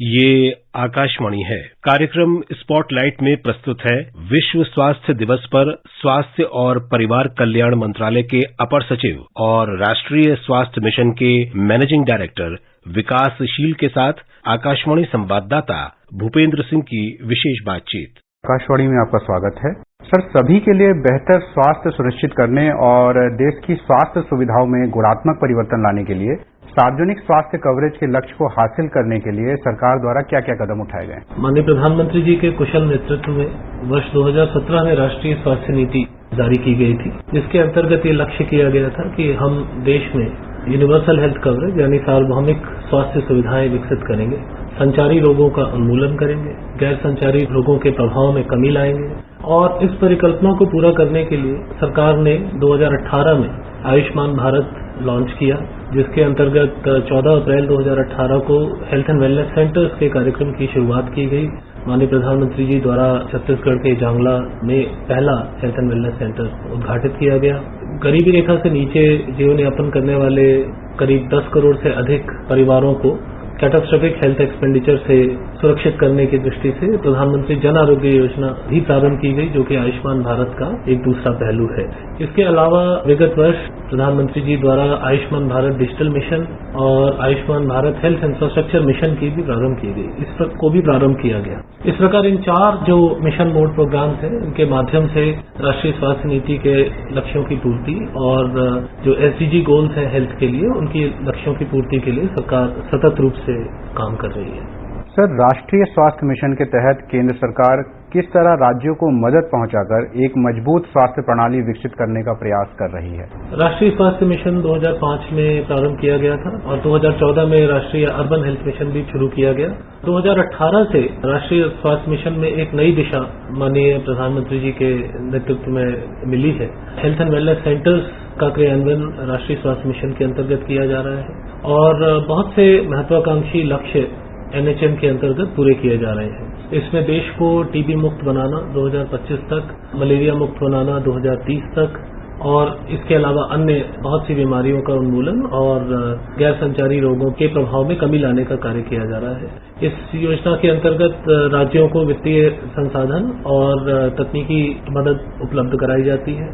ये आकाशवाणी है। कार्यक्रम स्पॉटलाइट में प्रस्तुत है विश्व स्वास्थ्य दिवस पर स्वास्थ्य और परिवार कल्याण मंत्रालय के अपर सचिव और राष्ट्रीय स्वास्थ्य मिशन के मैनेजिंग डायरेक्टर विकासशील के साथ आकाशवाणी संवाददाता भूपेंद्र सिंह की विशेष बातचीत। आकाशवाणी में आपका स्वागत है। सर, सभी के लिए बेहतर स्वास्थ्य सुनिश्चित करने और देश की स्वास्थ्य सुविधाओं में गुणात्मक परिवर्तन लाने के लिए सार्वजनिक स्वास्थ्य कवरेज के लक्ष्य को हासिल करने के लिए सरकार द्वारा क्या क्या कदम उठाए गए? माननीय प्रधानमंत्री जी के कुशल नेतृत्व में वर्ष 2017 में राष्ट्रीय स्वास्थ्य नीति जारी की गई थी, जिसके अंतर्गत ये लक्ष्य किया गया था कि हम देश में यूनिवर्सल हेल्थ कवरेज यानी सार्वभौमिक स्वास्थ्य सुविधाएं विकसित करेंगे, संचारी रोगों का उन्मूलन करेंगे, गैर संचारी रोगों के प्रभाव में कमी लाएंगे। और इस परिकल्पना को पूरा करने के लिए सरकार ने 2018 में आयुष्मान भारत लॉन्च किया, जिसके अंतर्गत 14 अप्रैल 2018 को हेल्थ एंड वेलनेस सेंटर्स के कार्यक्रम की शुरुआत की गई। माननीय प्रधानमंत्री जी द्वारा छत्तीसगढ़ के जांगला में पहला हेल्थ एंड वेलनेस सेंटर उद्घाटित किया गया। गरीबी रेखा से नीचे जीवन यापन करने वाले करीब 10 करोड़ से अधिक परिवारों को कैटास्ट्रोफिक हेल्थ एक्सपेंडिचर से सुरक्षित करने की दृष्टि से प्रधानमंत्री जन आरोग्य योजना भी प्रारंभ की गई, जो कि आयुष्मान भारत का एक दूसरा पहलू है। इसके अलावा विगत वर्ष प्रधानमंत्री जी द्वारा आयुष्मान भारत डिजिटल मिशन और Ayushman Bharat health infrastructure mission की भी प्रारंभ की गई, इस पर को भी प्रारंभ किया गया। इस प्रकार इन 4 जो मिशन मोड प्रोग्राम्स हैं, इनके माध्यम से राष्ट्रीय स्वास्थ्य नीति के लक्ष्यों की पूर्ति और जो एसडीजी गोल्स हैं हेल्थ के लिए, उनकी लक्ष्यों की पूर्ति के लिए सरकार सतत रूप से काम कर रही है। सर, राष्ट्रीय स्वास्थ्य मिशन के तहत केंद्र सरकार किस तरह राज्यों को मदद पहुंचाकर एक मजबूत स्वास्थ्य प्रणाली विकसित करने का प्रयास कर रही है? राष्ट्रीय स्वास्थ्य मिशन 2005 में प्रारंभ किया गया था और 2014 में राष्ट्रीय अर्बन हेल्थ मिशन भी शुरू किया गया। 2018 से राष्ट्रीय स्वास्थ्य मिशन में एक नई दिशा माननीय प्रधानमंत्री जी के नेतृत्व में मिली है। हेल्थ एंड वेलनेस सेंटर्स का क्रियान्वयन राष्ट्रीय स्वास्थ्य मिशन के अंतर्गत किया जा रहा है और बहुत से महत्वाकांक्षी लक्ष्य एनएचएम के अंतर्गत पूरे किए जा रहे हैं। इसमें देश को टीबी मुक्त बनाना 2025 तक, मलेरिया मुक्त बनाना 2030 तक और इसके अलावा अन्य बहुत सी बीमारियों का उन्मूलन और गैर संचारी रोगों के प्रभाव में कमी लाने का कार्य किया जा रहा है। इस योजना के अंतर्गत राज्यों को वित्तीय संसाधन और तकनीकी मदद उपलब्ध कराई जाती है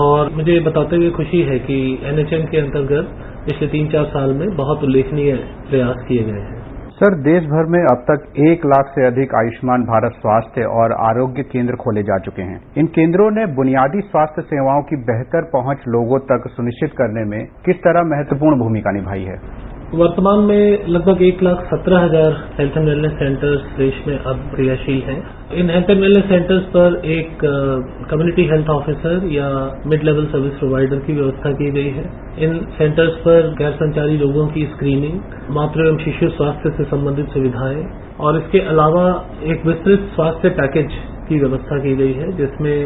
और मुझे बताते हुए खुशी है कि एनएचएम के अंतर्गत पिछले 3-4 साल में बहुत उल्लेखनीय प्रयास किए गए हैं। सर, देश भर में अब तक 1 लाख से अधिक आयुष्मान भारत स्वास्थ्य और आरोग्य केंद्र खोले जा चुके हैं। इन केंद्रों ने बुनियादी स्वास्थ्य सेवाओं की बेहतर पहुंच लोगों तक सुनिश्चित करने में किस तरह महत्वपूर्ण भूमिका निभाई है? वर्तमान में लगभग 1,17,000 हेल्थ एंड वेलनेस सेंटर्स देश में अब क्रियाशील हैं। In health and wellness centres पर एक कम्युनिटी हेल्थ ऑफिसर या मिड लेवल सर्विस प्रोवाइडर की व्यवस्था की गई है। इन सेंटर्स पर गैर संचारी रोगों की स्क्रीनिंग, मातृ एवं शिशु स्वास्थ्य से संबंधित सुविधाएं और इसके अलावा एक विस्तृत स्वास्थ्य पैकेज की व्यवस्था की गई है, जिसमें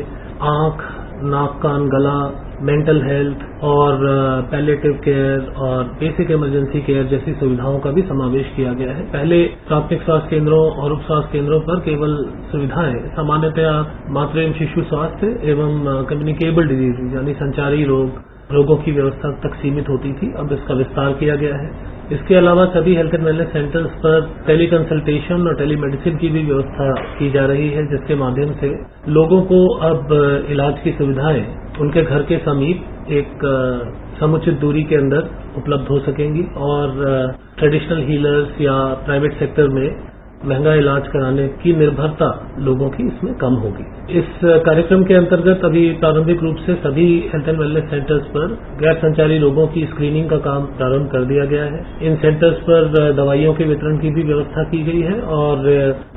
आंख, नाक, कान, गला, मेंटल हेल्थ और पैलिएटिव केयर और बेसिक इमरजेंसी केयर जैसी सुविधाओं का भी समावेश किया गया है। पहले प्राथमिक स्वास्थ्य केंद्रों और उप स्वास्थ्य केंद्रों पर केवल सुविधाएं सामान्यतया मातृ एवं शिशु स्वास्थ्य एवं कम्युनिकेबल डिजीज यानी संचारी रोगों की व्यवस्था तक सीमित होती थी। अब इसका विस्तार किया गया है। इसके अलावा सभी हेल्थ एंड वेलनेस सेंटर्स पर टेली कंसल्टेशन और टेलीमेडिसिन की भी व्यवस्था की जा रही है, जिसके माध्यम से लोगों को अब इलाज की सुविधाएं उनके घर के समीप एक समुचित दूरी के अंदर उपलब्ध हो सकेंगी और ट्रेडिशनल हीलर्स या प्राइवेट सेक्टर में महंगा इलाज कराने की निर्भरता लोगों की इसमें कम होगी। इस कार्यक्रम के अंतर्गत अभी प्रारंभिक रूप से सभी हेल्थ एंड वेलनेस सेंटर्स पर गैर संचारी रोगों की स्क्रीनिंग का काम प्रारंभ कर दिया गया है। इन सेंटर्स पर दवाइयों के वितरण की भी व्यवस्था की गई है और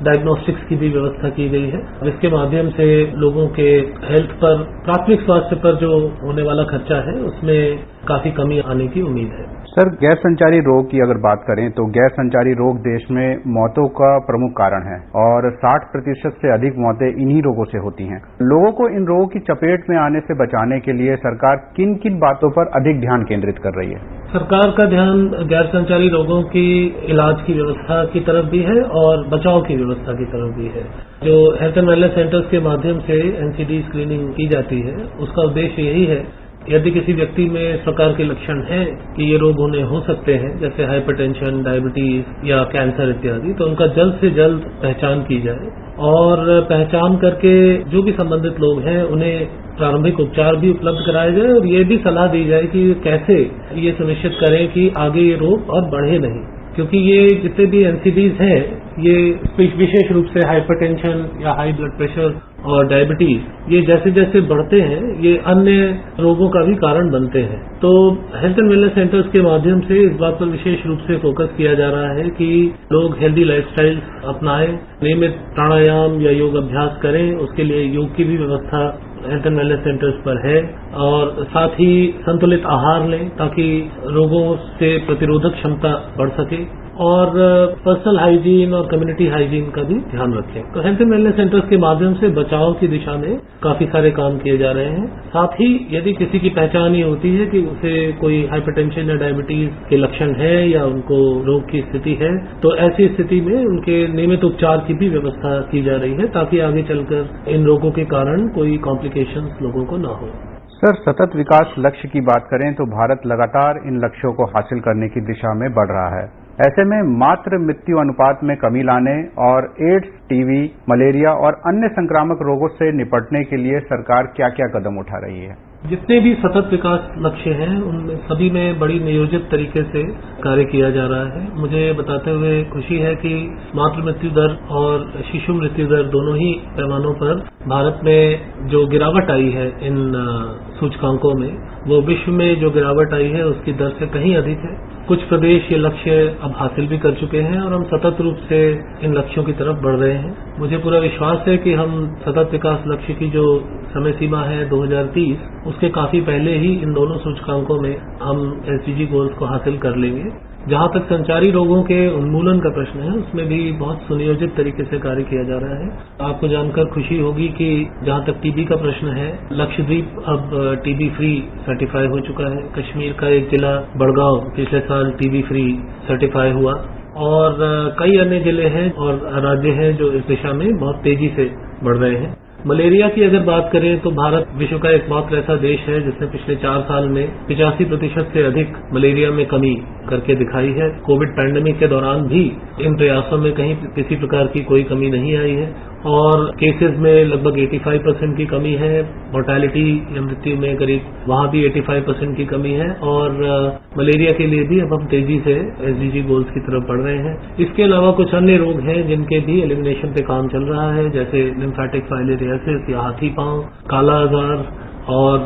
डायग्नोस्टिक्स की भी व्यवस्था की गई है, जिसके माध्यम से लोगों के हेल्थ पर, प्राथमिक स्वास्थ्य पर जो होने वाला खर्चा है उसमें काफी कमी आने की उम्मीद है। सर, गैर संचारी रोग की अगर बात करें तो गैर संचारी रोग देश में मौतों का प्रमुख कारण है और 60% से अधिक मौतें इन्हीं रोगों से होती हैं। लोगों को इन रोगों की चपेट में आने से बचाने के लिए सरकार किन किन बातों पर अधिक ध्यान केंद्रित कर रही है? सरकार का ध्यान गैर संचारी रोगों की इलाज की व्यवस्था की तरफ भी है और बचाव की व्यवस्था की तरफ भी है। जो हेल्थ एंड वेलनेस सेंटर्स के माध्यम से एनसीडी स्क्रीनिंग की जाती है, उसका उद्देश्य यही है यदि किसी व्यक्ति में इस प्रकार के लक्षण हैं कि ये रोग उन्हें हो सकते हैं, जैसे हाइपरटेंशन, डायबिटीज या कैंसर इत्यादि, तो उनका जल्द से जल्द पहचान की जाए और पहचान करके जो भी संबंधित लोग हैं उन्हें प्रारंभिक उपचार भी उपलब्ध कराया जाए और ये भी सलाह दी जाए कि कैसे ये सुनिश्चित करें कि आगे ये रोग और बढ़े नहीं, क्योंकि ये जितने भी एनसीडीज हैं ये विशेष रूप से हाइपरटेंशन या हाई ब्लड प्रेशर और डायबिटीज ये जैसे जैसे बढ़ते हैं ये अन्य रोगों का भी कारण बनते हैं। तो हेल्थ एंड वेलनेस सेंटर्स के माध्यम से इस बात पर विशेष रूप से फोकस किया जा रहा है कि लोग हेल्दी लाइफस्टाइल अपनाएं, नियमित प्राणायाम या योग अभ्यास करें, उसके लिए योग की भी व्यवस्था हेल्थ एंड वेलनेस सेंटर्स पर है और साथ ही संतुलित आहार लें ताकि रोगों से प्रतिरोधक क्षमता बढ़ सके और पर्सनल हाइजीन और कम्युनिटी हाइजीन का भी ध्यान रखें। तो हेल्थ एंड वेलनेस सेंटर्स के माध्यम से बचाव की दिशा में काफी सारे काम किए जा रहे हैं। साथ ही यदि किसी की पहचान ये होती है कि उसे कोई हाइपरटेंशन या डायबिटीज के लक्षण है या उनको रोग की स्थिति है, तो ऐसी स्थिति में उनके नियमित उपचार की भी व्यवस्था की जा रही है ताकि आगे चलकर इन रोगों के कारण कोई कॉम्प्लिकेशंस लोगों को न हो। सर, सतत विकास लक्ष्य की बात करें तो भारत लगातार इन लक्ष्यों को हासिल करने की दिशा में बढ़ रहा है। ऐसे में मातृ मृत्यु अनुपात में कमी लाने और एड्स, टीबी, मलेरिया और अन्य संक्रामक रोगों से निपटने के लिए सरकार क्या क्या कदम उठा रही है? जितने भी सतत विकास लक्ष्य हैं उनमें सभी में बड़ी नियोजित तरीके से कार्य किया जा रहा है। मुझे बताते हुए खुशी है कि मातृ मृत्यु दर और शिशु मृत्यु दर दोनों ही पैमानों पर भारत में जो गिरावट आई है इन सूचकांकों में, वो विश्व में जो गिरावट आई है उसकी दर से कहीं अधिक है। कुछ प्रदेश ये लक्ष्य अब हासिल भी कर चुके हैं और हम सतत रूप से इन लक्ष्यों की तरफ बढ़ रहे हैं। मुझे पूरा विश्वास है कि हम सतत विकास लक्ष्य की जो समय सीमा है 2030, उसके काफी पहले ही इन दोनों सूचकांकों में हम एसडीजी गोल्स को हासिल कर लेंगे। जहां तक संचारी रोगों के उन्मूलन का प्रश्न है, उसमें भी बहुत सुनियोजित तरीके से कार्य किया जा रहा है। आपको जानकर खुशी होगी कि जहां तक टीबी का प्रश्न है, लक्षद्वीप अब टीबी फ्री सर्टिफाई हो चुका है। कश्मीर का एक जिला बड़गांव पिछले साल टीबी फ्री सर्टिफाई हुआ और कई अन्य जिले हैं और राज्य हैं जो इस दिशा में बहुत तेजी से बढ़ रहे हैं। मलेरिया की अगर बात करें तो भारत विश्व का एकमात्र ऐसा देश है जिसने पिछले 4 साल में 85% से अधिक मलेरिया में कमी करके दिखाई है। कोविड पैंडेमिक के दौरान भी इन प्रयासों में कहीं किसी प्रकार की कोई कमी नहीं आई है और केसेस में लगभग 85% की कमी है। मोर्टेलिटी या मृत्यु में करीब वहां भी 85% की कमी है और मलेरिया के लिए भी अब हम तेजी से एसडीजी गोल्स की तरफ बढ़ रहे हैं। इसके अलावा कुछ अन्य रोग हैं जिनके भी एलिमिनेशन पे काम चल रहा है, जैसे लिम्फेटिक फाइलेरियासिस या हाथी पांव, काला आजार और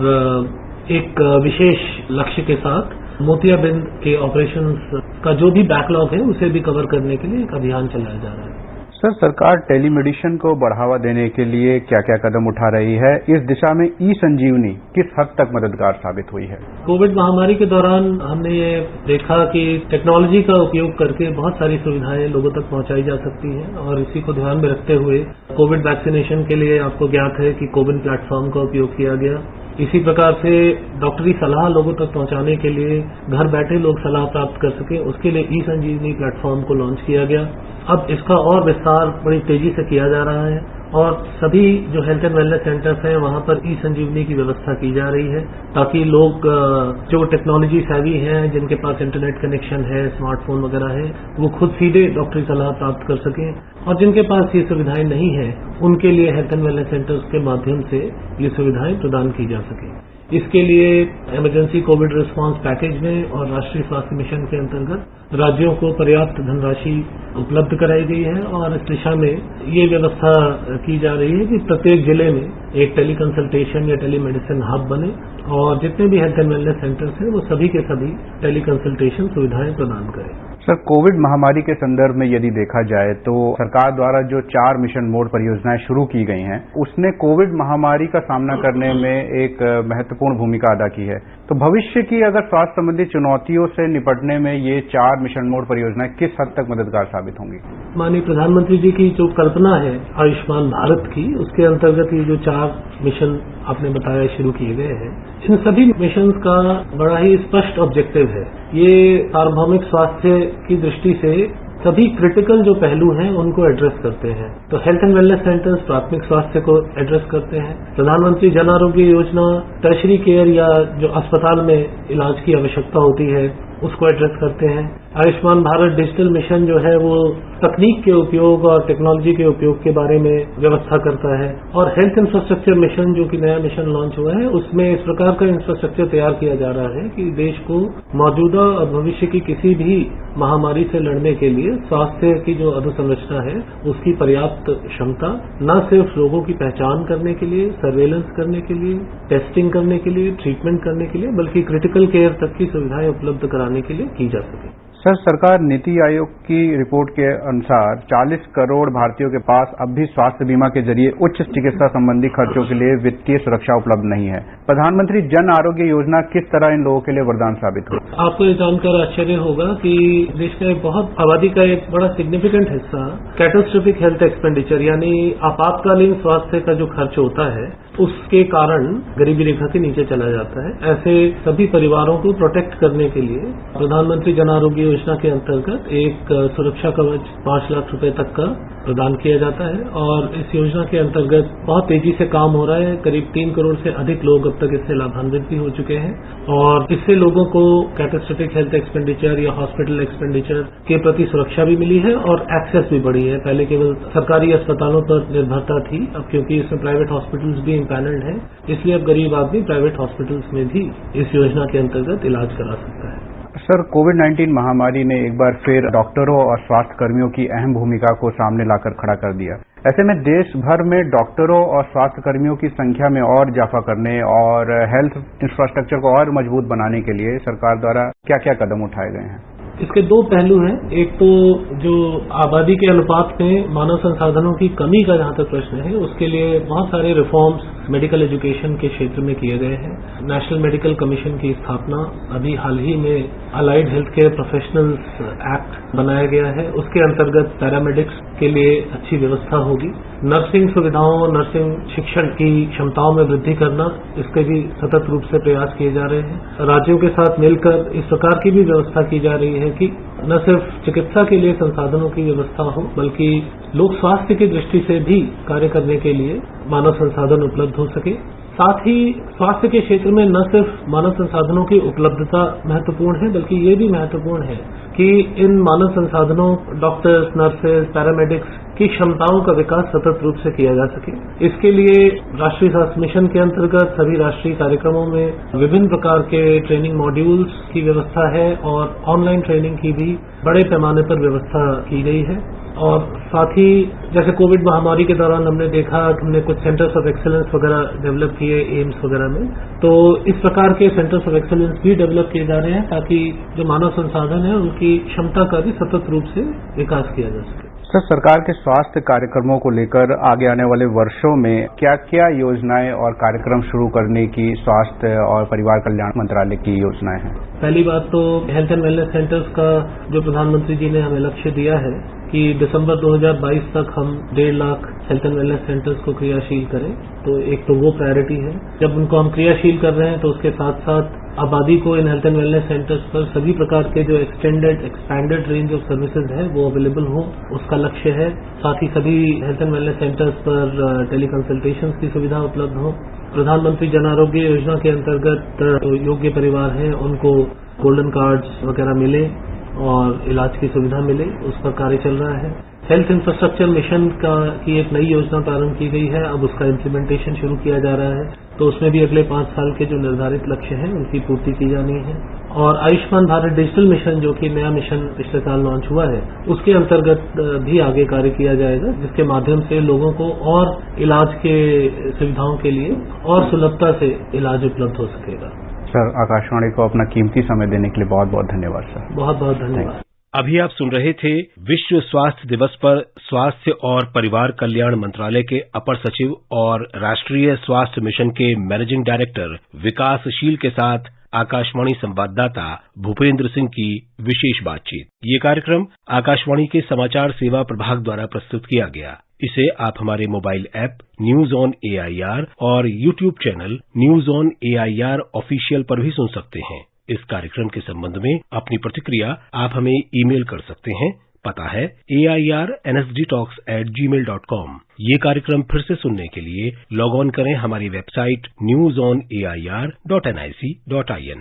एक विशेष लक्ष्य के साथ मोतियाबिंद के ऑपरेशंस का जो भी बैकलॉग है उसे भी कवर करने के लिए एक अभियान चलाया जा रहा है। सर, सरकार टेलीमेडिसिन को बढ़ावा देने के लिए क्या क्या कदम उठा रही है? इस दिशा में ई संजीवनी किस हद तक मददगार साबित हुई है? कोविड महामारी के दौरान हमने ये देखा कि टेक्नोलॉजी का उपयोग करके बहुत सारी सुविधाएं लोगों तक पहुंचाई जा सकती हैं और इसी को ध्यान में रखते हुए कोविड वैक्सीनेशन के लिए आपको ज्ञात है कि कोविन प्लेटफॉर्म का उपयोग किया गया। इसी प्रकार से डॉक्टरी सलाह लोगों तक पहुंचाने के लिए घर बैठे लोग सलाह प्राप्त कर सके, उसके लिए ई संजीवनी प्लेटफॉर्म को लॉन्च किया गया। अब इसका और विस्तार बड़ी तेजी से किया जा रहा है और सभी जो हेल्थ एंड वेलनेस सेंटर्स हैं वहां पर ई संजीवनी की व्यवस्था की जा रही है ताकि लोग जो टेक्नोलॉजी सेवी हैं, जिनके पास इंटरनेट कनेक्शन है, स्मार्टफोन वगैरह है, वो खुद सीधे डॉक्टरी सलाह प्राप्त कर सकें और जिनके पास ये सुविधाएं नहीं है उनके लिए हेल्थ एंड वेलनेस सेंटर्स के माध्यम से ये सुविधाएं प्रदान की जा सके। इसके लिए इमरजेंसी कोविड रिस्पांस पैकेज में और राष्ट्रीय स्वास्थ्य मिशन के अंतर्गत राज्यों को पर्याप्त धनराशि उपलब्ध कराई गई है और इस दिशा में ये व्यवस्था की जा रही है कि प्रत्येक जिले में एक टेली कंसल्टेशन या टेलीमेडिसिन हब बने और जितने भी हेल्थ एंड वेलनेस सेंटर्स हैं वो सभी के सभी टेली कंसल्टेशन सुविधाएं प्रदान करें। सर, कोविड महामारी के संदर्भ में यदि देखा जाए तो सरकार द्वारा जो 4 मिशन मोड परियोजनाएं शुरू की गई हैं, उसने कोविड महामारी का सामना करने में एक महत्वपूर्ण भूमिका अदा की है। तो भविष्य की अगर स्वास्थ्य संबंधी चुनौतियों से निपटने में ये 4 मिशन मोड परियोजनाएं किस हद तक मददगार साबित होंगी? माननीय प्रधानमंत्री जी की जो कल्पना है आयुष्मान भारत की, उसके अंतर्गत ये जो 4 मिशन आपने बताया शुरू किए गए हैं, इन सभी मिशन का बड़ा ही स्पष्ट ऑब्जेक्टिव है। ये सार्वभौमिक स्वास्थ्य की दृष्टि से सभी क्रिटिकल जो पहलू हैं उनको एड्रेस करते हैं। तो हेल्थ एंड वेलनेस सेंटर्स प्राथमिक स्वास्थ्य को एड्रेस करते हैं। प्रधानमंत्री जन आरोग्य योजना टर्शरी केयर या जो अस्पताल में इलाज की आवश्यकता होती है उसको एड्रेस करते हैं। आयुष्मान भारत डिजिटल मिशन जो है वो तकनीक के उपयोग और टेक्नोलॉजी के उपयोग के बारे में व्यवस्था करता है। और हेल्थ इंफ्रास्ट्रक्चर मिशन जो कि नया मिशन लॉन्च हुआ है उसमें इस प्रकार का इंफ्रास्ट्रक्चर तैयार किया जा रहा है कि देश को मौजूदा और भविष्य की किसी भी महामारी से लड़ने के लिए स्वास्थ्य की जो अधोसंरचना है उसकी पर्याप्त क्षमता न सिर्फ रोगों की पहचान करने के लिए, सर्वेलेंस करने के लिए, टेस्टिंग करने के लिए, ट्रीटमेंट करने के लिए, बल्कि क्रिटिकल केयर तक की सुविधाएं उपलब्ध कराने के लिए की जा सके। सर, सरकार नीति आयोग की रिपोर्ट के अनुसार 40 करोड़ भारतीयों के पास अब भी स्वास्थ्य बीमा के जरिए उच्च चिकित्सा संबंधी खर्चों के लिए वित्तीय सुरक्षा उपलब्ध नहीं है। प्रधानमंत्री जन आरोग्य योजना किस तरह इन लोगों के लिए वरदान साबित हो? आपको ये जानकर आश्चर्य होगा कि देश का एक बहुत आबादी का एक बड़ा सिग्निफिकेंट हिस्सा कैटास्ट्रोफिक हेल्थ एक्सपेंडिचर यानी आपातकालीन स्वास्थ्य का जो खर्च होता है उसके कारण गरीबी रेखा के नीचे चला जाता है। ऐसे सभी परिवारों को प्रोटेक्ट करने के लिए प्रधानमंत्री जन आरोग्य योजना के अंतर्गत एक सुरक्षा कवच 5 लाख रुपए तक का प्रदान किया जाता है और इस योजना के अंतर्गत बहुत तेजी से काम हो रहा है। करीब 3 करोड़ से अधिक लोग अब तक इससे लाभान्वित भी हो चुके हैं और इससे लोगों को कैटास्ट्रोफिक हेल्थ एक्सपेंडिचर या हॉस्पिटल एक्सपेंडिचर के प्रति सुरक्षा भी मिली है और एक्सेस भी बढ़ी है। पहले केवल सरकारी अस्पतालों पर निर्भरता थी, अब क्योंकि इसमें प्राइवेट हॉस्पिटल्स भी पैनल्ड है इसलिए अब गरीब आदमी प्राइवेट हॉस्पिटल्स में भी इस योजना के अंतर्गत इलाज करा सकता है। सर, कोविड-19 महामारी ने एक बार फिर डॉक्टरों और स्वास्थ्य कर्मियों की अहम भूमिका को सामने लाकर खड़ा कर दिया। ऐसे में देश भर में डॉक्टरों और स्वास्थ्य कर्मियों की संख्या में और इजाफा करने और हेल्थ इंफ्रास्ट्रक्चर को और मजबूत बनाने के लिए सरकार द्वारा क्या क्या कदम उठाए गए हैं? इसके 2 पहलू हैं। एक तो जो आबादी के अनुपात में मानव संसाधनों की कमी का जहां तक प्रश्न है उसके लिए बहुत सारे रिफॉर्म्स मेडिकल एजुकेशन के क्षेत्र में किए गए हैं। नेशनल मेडिकल कमीशन की स्थापना अभी हाल ही में allied health care professionals act बनाया गया है, उसके अंतर्गत पैरामेडिक्स के लिए अच्छी व्यवस्था होगी। नर्सिंग सुविधाओं, नर्सिंग शिक्षण की क्षमताओं में वृद्धि करना, इसके भी सतत रूप से प्रयास किए जा रहे हैं। राज्यों के साथ मिलकर इस प्रकार की भी व्यवस्था की जा रही है कि न सिर्फ चिकित्सा के लिए संसाधनों की व्यवस्था हो बल्कि लोक स्वास्थ्य की दृष्टि से भी कार्य करने के लिए मानव संसाधन उपलब्ध हो सके। साथ ही स्वास्थ्य के क्षेत्र में न सिर्फ मानव संसाधनों की उपलब्धता महत्वपूर्ण है बल्कि ये भी महत्वपूर्ण है कि इन मानव संसाधनों, डॉक्टर्स, नर्सेज, पैरामेडिक्स की क्षमताओं का विकास सतत रूप से किया जा सके। इसके लिए राष्ट्रीय स्वास्थ्य मिशन के अंतर्गत सभी राष्ट्रीय कार्यक्रमों में विभिन्न प्रकार के ट्रेनिंग मॉड्यूल्स की व्यवस्था है और ऑनलाइन ट्रेनिंग की भी बड़े पैमाने पर व्यवस्था की गई है। और साथ ही जैसे कोविड महामारी के दौरान हमने देखा कि हमने कुछ सेंटर्स ऑफ एक्सीलेंस वगैरह डेवलप किए एम्स वगैरह में, तो इस प्रकार के सेंटर्स ऑफ एक्सीलेंस भी डेवलप किए जा रहे हैं ताकि जो मानव संसाधन है उनकी क्षमता का भी सतत रूप से विकास किया जा सके। सर, सरकार के स्वास्थ्य कार्यक्रमों को लेकर आगे आने वाले वर्षों में क्या क्या योजनाएं और कार्यक्रम शुरू करने की स्वास्थ्य और परिवार कल्याण मंत्रालय की योजनाएं हैं? पहली बात तो हेल्थ एंड वेलनेस सेंटर्स का जो प्रधानमंत्री जी ने हमें लक्ष्य दिया है कि दिसंबर 2022 तक हम 1.5 lakh health and wellness centres को क्रियाशील करें, तो एक तो वो प्रायोरिटी है। जब उनको हम क्रियाशील कर रहे हैं तो उसके साथ साथ आबादी को in health and wellness centres पर सभी प्रकार के जो एक्सपैंडेड रेंज ऑफ सर्विसेज है वो अवेलेबल हो, उसका लक्ष्य है। साथ ही सभी हेल्थ एंड वेलनेस सेंटर्स पर टेली कंसल्टेशन की सुविधा उपलब्ध हो। प्रधानमंत्री जन आरोग्य योजना के अंतर्गत योग्य परिवार हैं उनको गोल्डन कार्ड्स वगैरह मिले और इलाज की सुविधा मिले, उस पर कार्य चल रहा है। हेल्थ इंफ्रास्ट्रक्चर मिशन की एक नई योजना प्रारंभ की गई है, अब उसका इम्प्लीमेंटेशन शुरू किया जा रहा है, तो उसमें भी अगले 5 साल के जो निर्धारित लक्ष्य हैं उनकी पूर्ति की जानी है। और आयुष्मान भारत डिजिटल मिशन जो कि नया मिशन पिछले साल लॉन्च हुआ है, उसके अंतर्गत भी आगे कार्य किया जाएगा, जिसके माध्यम से लोगों को और इलाज के सुविधाओं के लिए और सुलभता से इलाज उपलब्ध हो सकेगा। सर, आकाशवाणी को अपना कीमती समय देने के लिए बहुत बहुत धन्यवाद सर। बहुत बहुत धन्यवाद। अभी आप सुन रहे थे विश्व स्वास्थ्य दिवस पर स्वास्थ्य और परिवार कल्याण मंत्रालय के अपर सचिव और राष्ट्रीय स्वास्थ्य मिशन के मैनेजिंग डायरेक्टर विकासशील के साथ आकाशवाणी संवाददाता भूपेंद्र सिंह की विशेष बातचीत। ये कार्यक्रम आकाशवाणी के समाचार सेवा प्रभाग द्वारा प्रस्तुत किया गया। इसे आप हमारे mobile app news on AIR और YouTube channel news on AIR official पर भी सुन सकते हैं। इस कार्यक्रम के संबंध में अपनी प्रतिक्रिया आप हमें ईमेल कर सकते हैं पता है AIRNSDtalks@gmail.com। ये कार्यक्रम फिर से सुनने के लिए लॉग ऑन करें हमारी वेबसाइट newsonair.nic.in।